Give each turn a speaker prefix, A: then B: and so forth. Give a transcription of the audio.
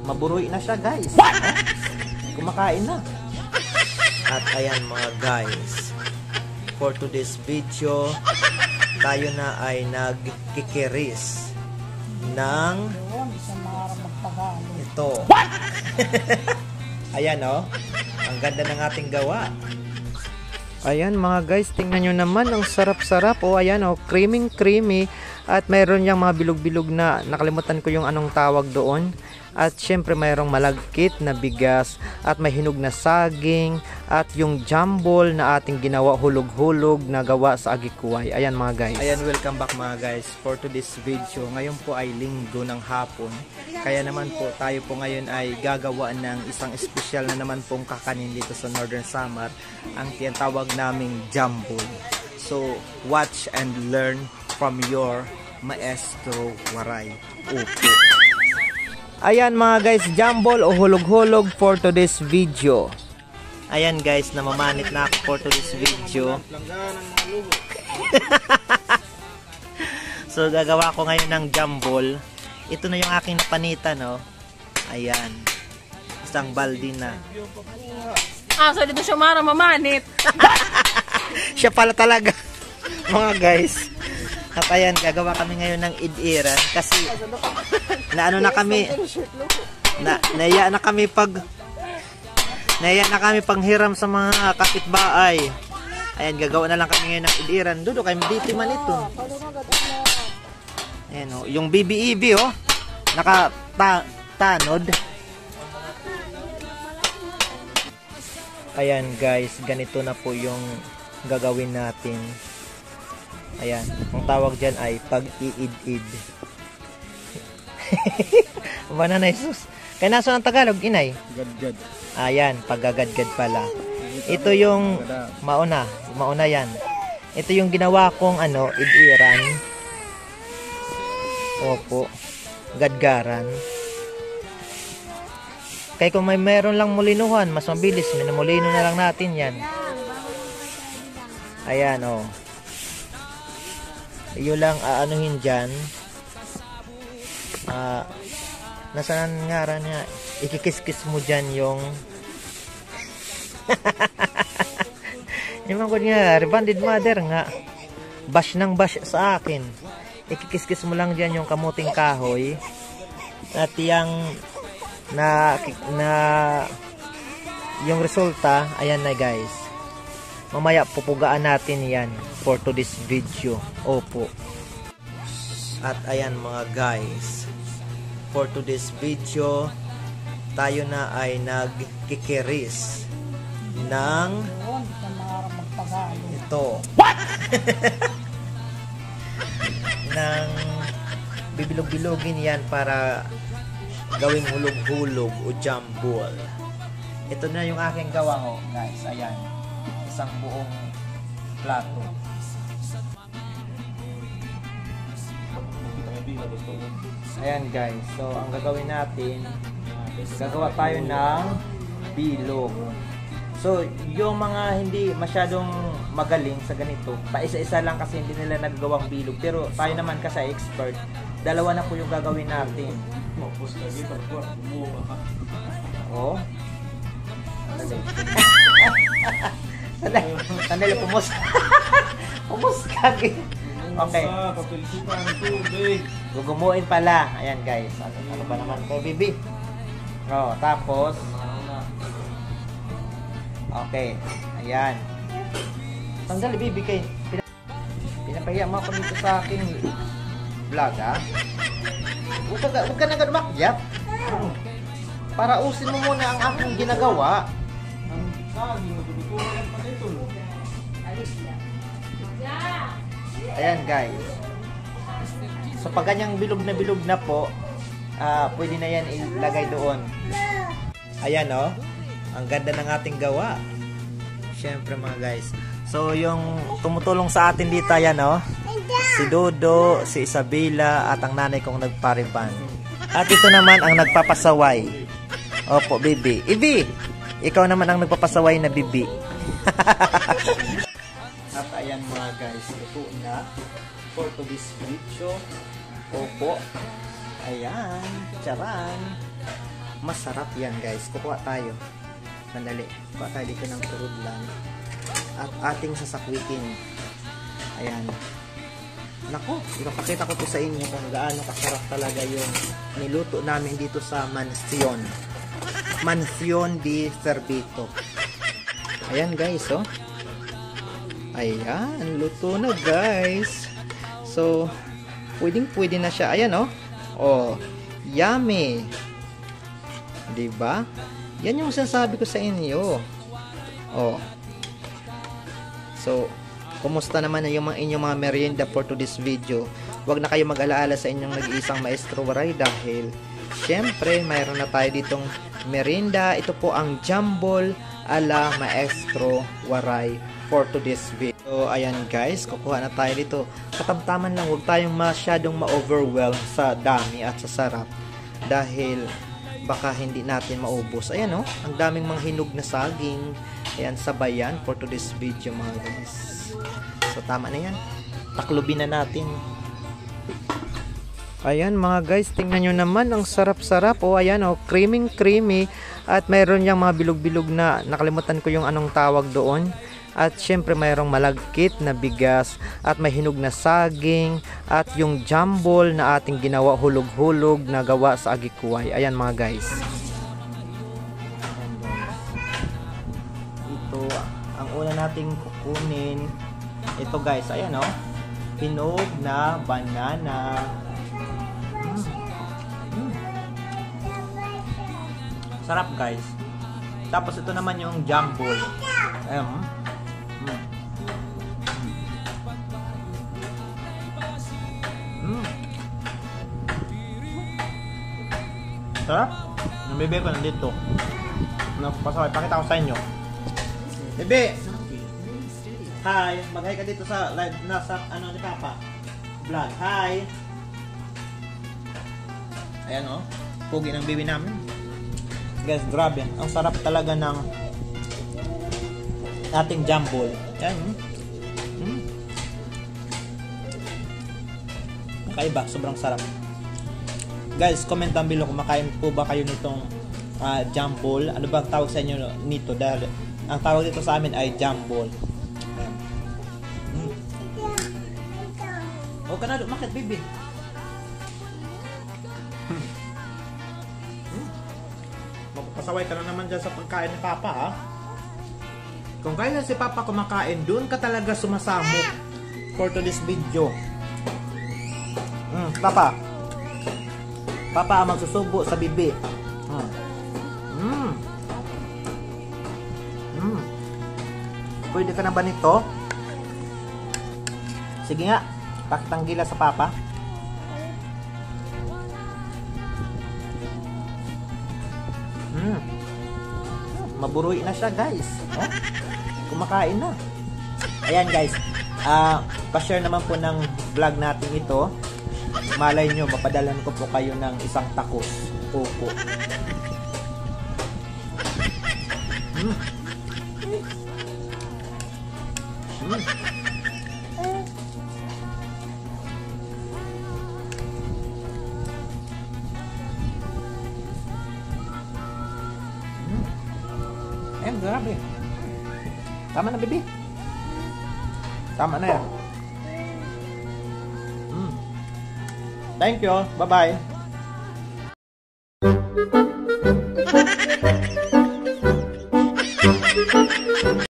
A: maburoy na siya, guys. Kumakain na. At ayan mga guys, for today's video, tayo na ay nagkikiris ng ito. Ayan oh, ang ganda ng ating gawa. Ayan mga guys, tingnan nyo naman, ang sarap-sarap. O ayan o, creamy. At mayroon yung mga bilog-bilog na, nakalimutan ko yung anong tawag doon. At syempre mayroong malagkit na bigas. At may hinog na saging. At yung jambol na ating ginawa, hulog-hulog na gawa sa agikuway. Ayan mga guys. Ayan, welcome back mga guys for today's video. Ngayon po ay linggo ng hapon. Kaya naman po tayo po ngayon ay gagawa ng isang espesyal na naman pong kakanin dito sa Northern Samar. Ang tinatawag naming jambol. So, watch and learn from your Maestro Waray. Opo. Ayan mga guys, jambol o hulog-hulog for today's video. Ayan guys, namamanit na ako for today's video. So gagawa ko ngayon ng jambol. Ito na yung aking napanitan, no? Ayan. Isang baldi na.
B: So dito siya mamanit.
A: Siya pala talaga. Mga guys. At ayan, gagawa kami ngayon ng idiran kasi naano na kami, naiya na kami panghiram sa mga kapitbahay. Ayan, gagawa na lang kami ngayon ng idiran. Dudo kayo dito man ito. Ayan o, yung BBEB o, nakatanod. Ayan guys, ganito na po yung gagawin natin. Ayan, ang tawag dyan ay pag-iid-id. Banana Jesus. Kaya naso ng Tagalog, inay?
C: Gadgad.
A: Ayan, paggagadgad pala. Ito yung mauna yan. Ito yung ginawa kong idiran. Opo, gadgaran. Kaya kung may meron lang mulinuhan, mas mabilis, minamulino na lang natin yan. Ayan o. Yun lang aanuhin dyan. Nasaan nga niya, ikikis-kis mo dyan yung yung mga nga, rebanded mother nga, bash ng bash sa akin. Ikikis-kis mo lang dyan yung kamuting kahoy at yung yung resulta, ayan na guys. Mamaya pupugaan natin yan for today's video. Opo. At ayan mga guys, for today's video, tayo na ay nagkikiris ng ito. Ng bibilog-bilogin yan para gawing hulog-hulog o jambol. Ito na yung aking gawa ho guys. Ayan, isang buong plato. Ayan guys, so ang gagawin natin, gagawa tayo ng bilog. So yung mga hindi masyadong magaling sa ganito, paisa-isa lang kasi hindi nila nagagawang bilog. Pero tayo naman kasi expert, dalawa na po yung gagawin natin. Oh. Sandali, pumus kagi. Okay. Gugumuin pala. Ayan guys. Ano ba naman ko, bibi? Oh, tapos okay. Ayan. Sandali, bibi kay. Pinapahiya mo ako dito sa aking vlog, ha? Huwag ka na makyap. Para usin mo muna ang aking ginagawa. Ayan guys. So pag ganyang bilog na po, pwede na yan ilagay doon. Ayan o. Ang ganda ng ating gawa. Siyempre mga guys. So yung tumutulong sa atin dito, ayan o. Si Dodo, si Isabela, at ang nanay kong nagpariban. At ito naman ang nagpapasaway. Opo, bibi. Ibi! Ikaw naman ang nagpapasaway na bibi. At ayan mga guys, luto na for today's video. Opo. Ayan, charan. masarap yan guys. Kukuha tayo. Sandali. Kukuha tayo dito ng turudlan. At ating sasakwitin. Ayan. Nako, ipapakita ko po sa inyo kung gaano kasarap talaga yung niluto namin dito sa Mansion. Mansion di Cervito. Ayan guys, oh. Ayan, luto na guys. So, pwedeng-pwede na siya. Ayan, oh. Oh, yummy. Diba? Yan yung sinasabi ko sa inyo. Oh. So, kumusta naman na yung inyong mga merienda for today's video? Huwag na kayo mag-alaala sa inyong nag-iisang Maestro Waray dahil syempre, mayroon na tayo ditong merienda. Ito po ang Jambol ala Maestro Waray for today's video. So, ayan guys, kukuha na tayo dito. Katamtaman lang, huwag tayong masyadong ma-overwhelm sa dami at sa sarap dahil baka hindi natin maubos. Ayan, oh, ang daming mga hinog na saging. Ayan, sabayan for today's video mga guys. So, tama na yan. Taklubin na natin. Ayan mga guys, tingnan nyo naman. Ang sarap-sarap. O, ayan o. Creamy. At mayroon yung mga bilog-bilog na nakalimutan ko yung anong tawag doon. At syempre mayroong malagkit na bigas. At may hinog na saging. At yung jambol na ating ginawa hulog-hulog na gawa sa agikuway. Ayan mga guys. Ito, ang una nating kukunin. Ito guys, ayan o. Hinog na banana. Sarap guys. Tapos ito naman yung jambol. Ayan. Sarap. Yung bebe ko nandito. Pasaway, pakita ko sa inyo. Bebe! Hi! Mag-hi ka dito sa live nasa ano ni Papa. Vlog. Hi! Ayan o. Pugi ng bebe namin. Guys, grabe. Ang sarap talaga ng ating jambol. Ayan. Kakaiba. Sobrang sarap. Guys, comment down below kung makain po ba kayo nitong jambol. Ano ba ang tawag sa inyo nito? Dahil ang tawag dito sa amin ay jambol. Ayan. Huwag ka na lumakit, baby. Magpapasaway ka na naman dyan sa pagkain ni Papa, ha? Kung kailan si Papa kumakain, doon ka talaga sumasamok for today's video. Papa ang magsusubo sa bibi. Pwede ka na ba nito? Sige nga, pakitanggila sa Papa. Maburuy na siya guys. Oh, kumakain na. Ayan guys, pa-share naman po ng vlog natin ito. Malay nyo, mapadalan ko po kayo ng isang tacos. Opo. Grabe. Tama na, baby. Tama na yan. Thank you. Bye-bye.